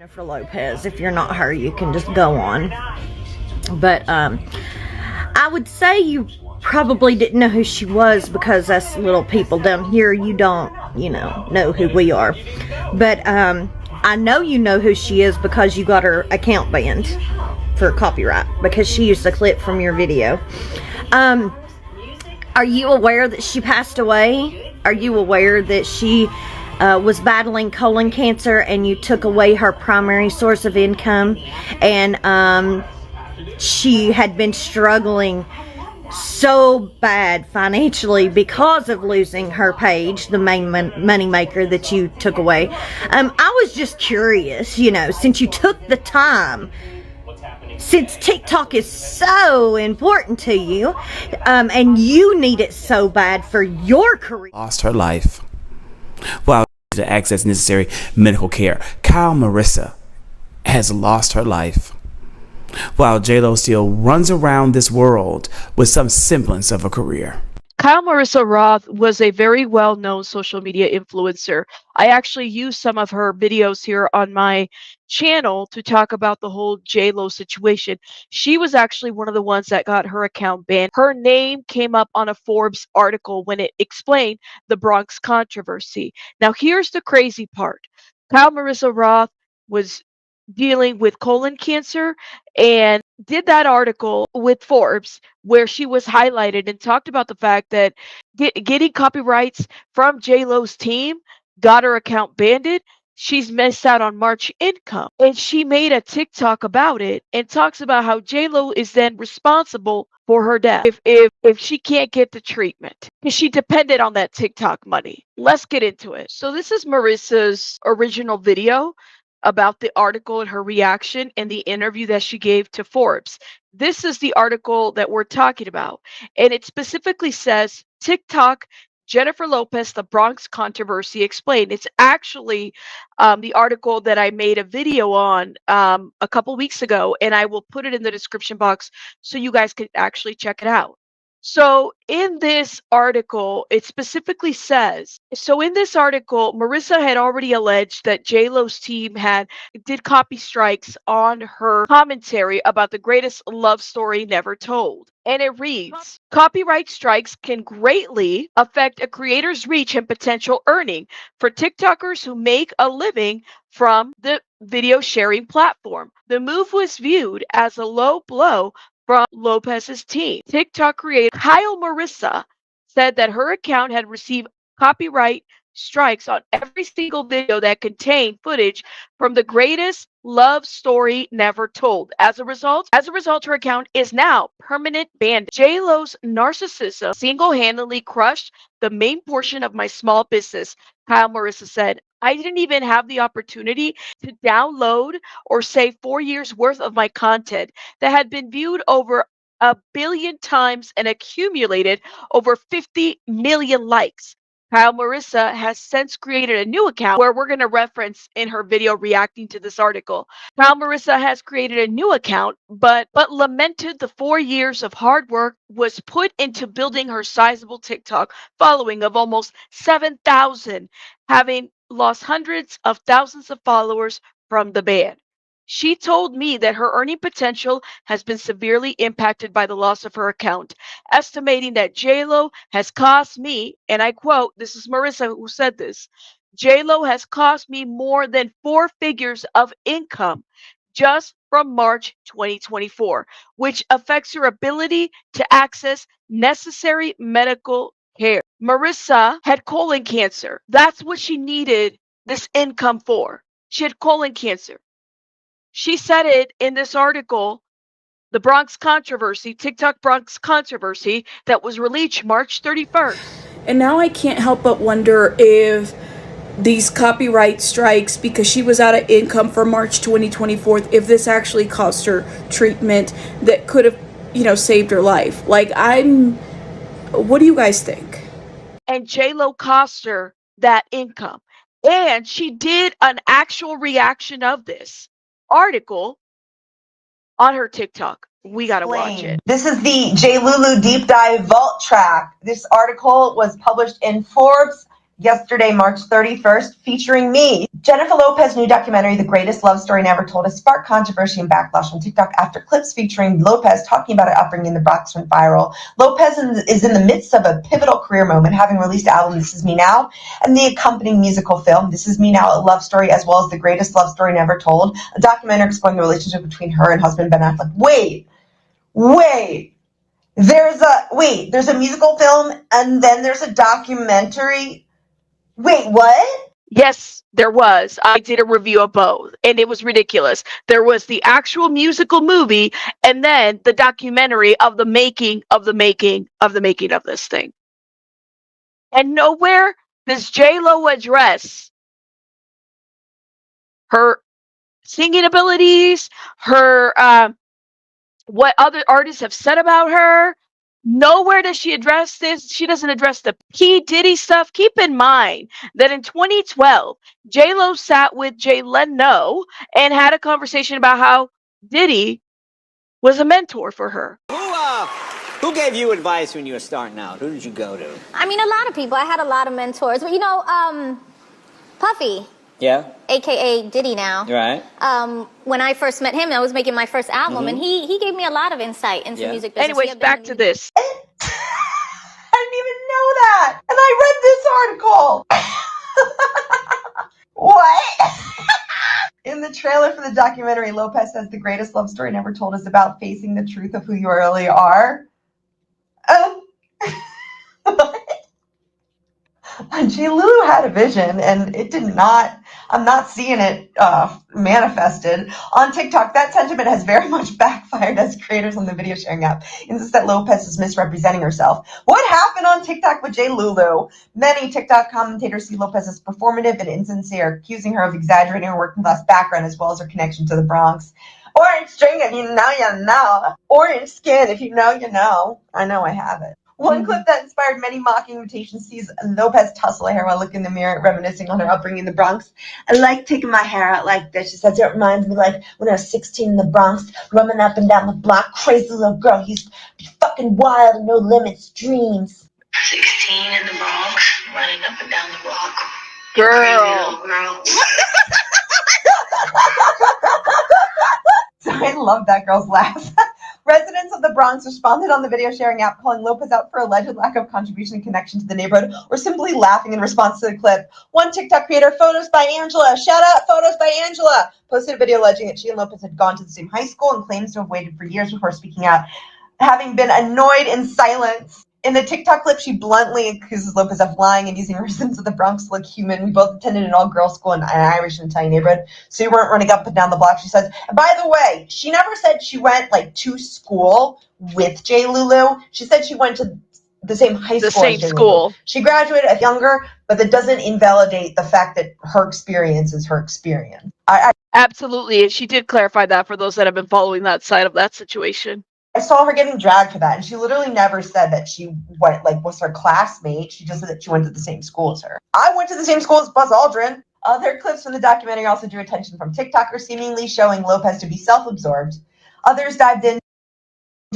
Jennifer Lopez. If you're not her, you can just go on. But I would say you probably didn't know who she was because us little people down here, you don't, know who we are. But I know you know who she is because you got her account banned for copyright because she used a clip from your video. Are you aware that she passed away? Are you aware that she was battling colon cancer and you took away her primary source of income, and she had been struggling so bad financially because of losing her page, the main money maker that you took away? I was just curious, since you took the time, since TikTok is so important to you, and you need it so bad for your career. Lost her life while to access necessary medical care. Marisa has lost her life while JLO still runs around this world with some semblance of a career. Marisa Roth was a very well-known social media influencer. I actually use some of her videos here on my channel to talk about the whole JLO situation. She was actually one of the ones that got her account banned. Her name came up on a Forbes article when it explained the Bronx controversy. Now, here's the crazy part. Marisa Roth was dealing with colon cancer and did that article with Forbes where she was highlighted and talked about the fact that getting copyrights from JLo's team got her account banned. She's missed out on March income, and she made a TikTok about it and talks about how JLo is then responsible for her death if she can't get the treatment because she depended on that TikTok money. Let's get into it. So this is Marisa's original video about the article and her reaction and the interview that she gave to Forbes. This is the article that we're talking about. And it specifically says TikTok, Jennifer Lopez, the Bronx controversy explained. It's actually the article that I made a video on a couple weeks ago, and I will put it in the description box so you guys can actually check it out. So in this article, it specifically says, Marisa had already alleged that JLo's team did copy strikes on her commentary about the greatest love story never told. And it reads, copyright strikes can greatly affect a creator's reach and potential earning for TikTokers who make a living from the video sharing platform. The move was viewed as a low blow from Lopez's team. TikTok creator Kyle Marisa said that her account had received copyright strikes on every single video that contained footage from the greatest love story never told. As a result, her account is now permanent banned. JLo's narcissism single-handedly crushed the main portion of my small business, Kyle Marisa said. I didn't even have the opportunity to download or save 4 years worth of my content that had been viewed over 1 billion times and accumulated over 50 million likes. Kyle Marisa has since created a new account where we're going to reference in her video reacting to this article. Kyle Marisa has created a new account, but lamented the 4 years of hard work was put into building her sizable TikTok following of almost 7,000, having lost hundreds of thousands of followers from the ban. She told me that her earning potential has been severely impacted by the loss of her account, estimating that JLo has cost me, and I quote, this is Marisa who said this, JLo has cost me more than 4 figures of income just from March 2024, which affects your ability to access necessary medical care. Marisa had colon cancer. That's what she needed this income for. She had colon cancer. She said it in this article, the Bronx controversy, TikTok Bronx controversy, that was released March 31st. And now I can't help but wonder if these copyright strikes, because she was out of income for March 2024, if this actually cost her treatment that could have, saved her life. What do you guys think? And JLo cost her that income. And she did an actual reaction of this article on her TikTok. We gotta watch it. This is the JLulu Deep Dive Vault Track. This article was published in Forbes yesterday, March 31st, featuring me. Jennifer Lopez's new documentary, The Greatest Love Story Never Told, has sparked controversy and backlash on TikTok after clips featuring Lopez talking about her upbringing in the Bronx went viral. Lopez is in the midst of a pivotal career moment, having released the album This Is Me Now and the accompanying musical film, This Is Me Now, a love story, as well as The Greatest Love Story Never Told, a documentary exploring the relationship between her and husband Ben Affleck. Wait. There's a musical film and then there's a documentary. Wait, what? Yes, there was. I did a review of both, and it was ridiculous. There was the actual musical movie, and then the documentary of the making of this thing. And nowhere does JLO address her singing abilities, her what other artists have said about her. Nowhere does she address this. She doesn't address the P. Diddy stuff. Keep in mind that in 2012, J-Lo sat with Jay Leno and had a conversation about how Diddy was a mentor for her. Who gave you advice when you were starting out? Who did you go to? I mean, a lot of people. I had a lot of mentors. But, Puffy. Yeah? AKA Diddy now. Right. When I first met him, I was making my first album, and he gave me a lot of insight into music business. Anyways, back to this. I didn't even know that. And I read this article. What? In the trailer for the documentary, Lopez says the greatest love story never told is about facing the truth of who you really are. What? JLO had a vision, and it did not. I'm not seeing it manifested. On TikTok, that sentiment has very much backfired as creators on the video sharing app insist that Lopez is misrepresenting herself. What happened on TikTok with JLo? Many TikTok commentators see Lopez as performative and insincere, accusing her of exaggerating her working class background as well as her connection to the Bronx. Orange string, if you know, you know. Orange skin, if you know, you know. I know I have it. One clip that inspired many mocking imitations sees Lopez tussle her hair while looking in the mirror, reminiscing on her upbringing in the Bronx. I like taking my hair out like this. She says it reminds me like when I was 16 in the Bronx, roaming up and down the block, crazy little girl. Used to be fucking wild and no limits dreams. 16 in the Bronx, running up and down the block. Girl. Crazy little girl. So I love that girl's laugh. Residents of the Bronx responded on the video sharing app, calling Lopez out for alleged lack of contribution and connection to the neighborhood, or simply laughing in response to the clip. One TikTok creator, Photos by Angela, shout out Photos by Angela, posted a video alleging that she and Lopez had gone to the same high school and claims to have waited for years before speaking out, having been annoyed in silence. In the TikTok clip, she bluntly accuses Lopez of lying and using residents of the Bronx to look human. We both attended an all-girls school in an Irish and Italian neighborhood, so we weren't running up and down the block, she says. And by the way, she never said she went, to school with JLo. She said she went to the same high school. The same school. She graduated as younger, but that doesn't invalidate the fact that her experience is her experience. Absolutely. She did clarify that for those that have been following that side of that situation. I saw her getting dragged for that, and she literally never said that she went, was her classmate. She just said that she went to the same school as her. I went to the same school as Buzz Aldrin. Other clips from the documentary also drew attention from TikTokers, seemingly showing Lopez to be self-absorbed. Others dived into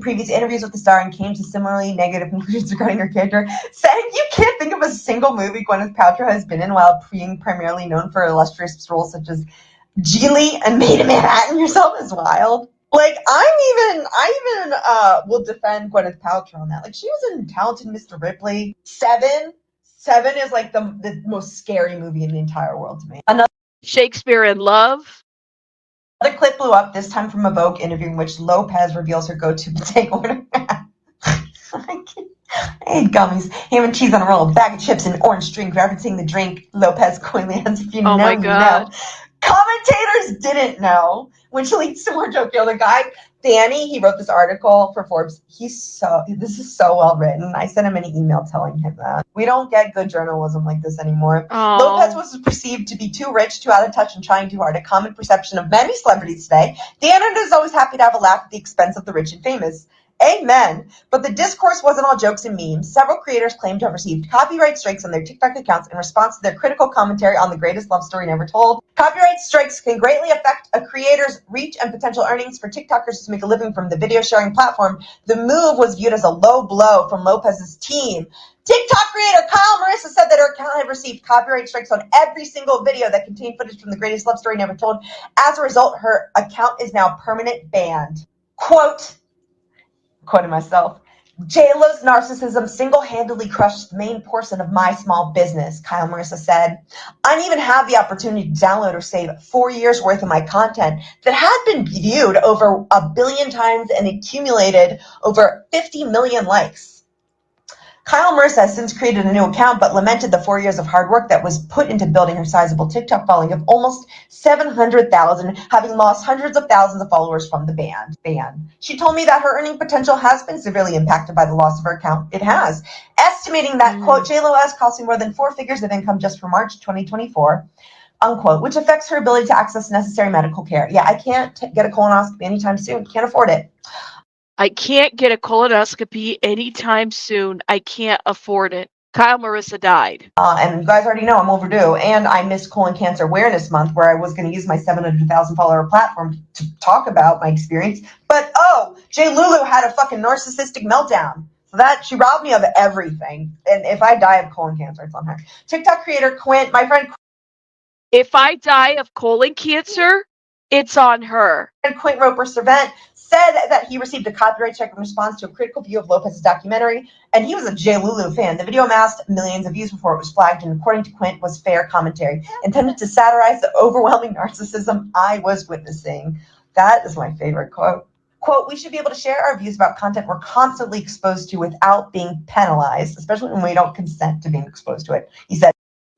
previous interviews with the star and came to similarly negative conclusions regarding her character, saying you can't think of a single movie Gwyneth Paltrow has been in while being primarily known for illustrious roles such as Geely and Made in Manhattan. Yourself is wild. I even will defend Gwyneth Paltrow on that. She was in Talented Mr. Ripley. Seven is the most scary movie in the entire world to me. Another Shakespeare in Love. clip blew up, this time from a Vogue interview in which Lopez reveals her go-to potato order. I ate gummies, ham and cheese on a roll, a bag of chips, and orange drink, referencing the drink Lopez coinly as if you know, my you God. know. Commentators didn't know, which leads to more joke. The guy, Danny, he wrote this article for Forbes. This is so well written. I sent him an email telling him that. We don't get good journalism like this anymore. Aww. Lopez was perceived to be too rich, too out of touch, and trying too hard, a common perception of many celebrities today. The internet is always happy to have a laugh at the expense of the rich and famous. Amen. But the discourse wasn't all jokes and memes. Several creators claimed to have received copyright strikes on their TikTok accounts in response to their critical commentary on the greatest love story never told. Copyright strikes can greatly affect a creator's reach and potential earnings. For TikTokers to make a living from the video sharing platform, the move was viewed as a low blow from Lopez's team. TikTok creator Kyle Marissa said that her account had received copyright strikes on every single video that contained footage from the greatest love story never told. As a result, her account is now permanent banned. Quoting myself, JLO's narcissism single-handedly crushed the main portion of my small business, Kyle Marissa said. I didn't even have the opportunity to download or save 4 years worth of my content that had been viewed over 1 billion times and accumulated over 50 million likes. Kyle Marissa has since created a new account, but lamented the 4 years of hard work that was put into building her sizable TikTok following of almost 700,000, having lost hundreds of thousands of followers from the ban. She told me that her earning potential has been severely impacted by the loss of her account. It has. Estimating that, quote, JLO has costing more than 4 figures of income just for March 2024. Unquote, which affects her ability to access necessary medical care. Yeah, I can't get a colonoscopy anytime soon. Can't afford it. I can't get a colonoscopy anytime soon. I can't afford it. Kyle Marissa died. And you guys already know I'm overdue. And I missed Colon Cancer Awareness Month, where I was going to use my 700,000 follower platform to talk about my experience. But Jay Lulu had a fucking narcissistic meltdown. So that she robbed me of everything. And if I die of colon cancer, it's on her. TikTok creator Quint, my friend If I die of colon cancer, it's on her. Quint Roper-Servant said that he received a copyright check in response to a critical view of Lopez's documentary, and he was a J. Lulu fan. The video amassed millions of views before it was flagged, and according to Quint, was fair commentary, intended to satirize the overwhelming narcissism I was witnessing. That is my favorite quote. Quote, we should be able to share our views about content we're constantly exposed to without being penalized, especially when we don't consent to being exposed to it. He said,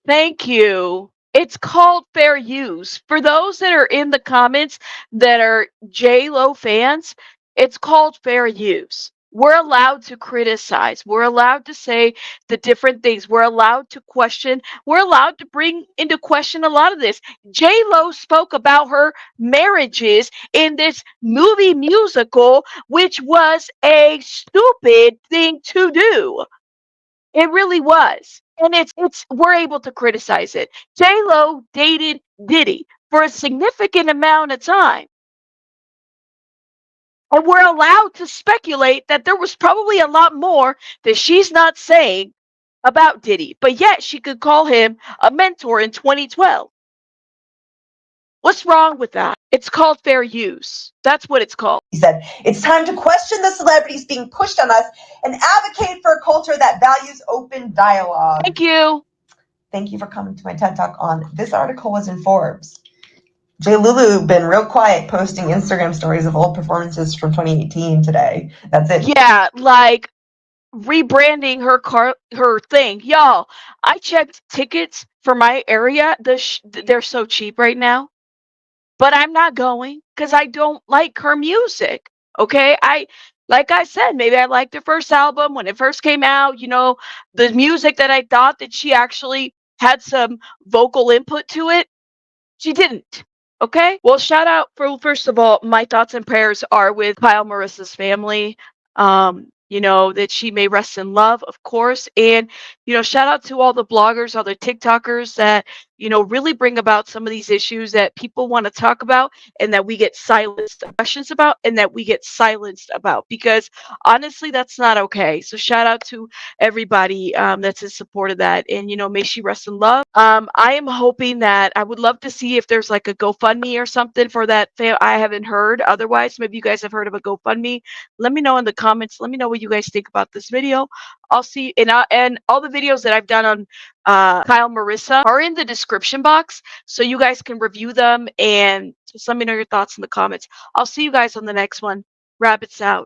Thank you. It's called fair use. For those that are in the comments that are JLo fans, it's called fair use. We're allowed to criticize. We're allowed to say the different things. We're allowed to question. We're allowed to bring into question a lot of this. JLo spoke about her marriages in this movie musical, which was a stupid thing to do. It really was. And it's we're able to criticize it. J-Lo dated Diddy for a significant amount of time. And we're allowed to speculate that there was probably a lot more that she's not saying about Diddy. But yet she could call him a mentor in 2012. What's wrong with that? It's called fair use. That's what it's called. He said, it's time to question the celebrities being pushed on us and advocate for a culture that values open dialogue. Thank you. Thank you for coming to my TED Talk on this article was in Forbes. Jay Lulu been real quiet posting Instagram stories of old performances from 2018 today. That's it. Yeah, like rebranding her thing. Y'all, I checked tickets for my area. They're so cheap right now. But I'm not going because I don't like her music. Okay. Like I said, maybe I liked her first album when it first came out, the music that I thought that she actually had some vocal input to it. She didn't. Okay. Well, shout out first of all, my thoughts and prayers are with Kyle Marissa's family. That she may rest in love, of course. And, shout out to all the bloggers, all the TikTokers that, really bring about some of these issues that people want to talk about and that we get silenced questions about and that we get silenced about, because honestly, that's not okay. So shout out to everybody that's in support of that. And, may she rest in love. I am hoping that I would love to see if there's like a GoFundMe or something for that. I haven't heard. Otherwise, maybe you guys have heard of a GoFundMe. Let me know in the comments. Let me know what you guys think about this video. I'll see, and all the videos that I've done on Kyle Marissa are in the description box, so you guys can review them and just let me know your thoughts in the comments. I'll see you guys on the next one. Rabbits out.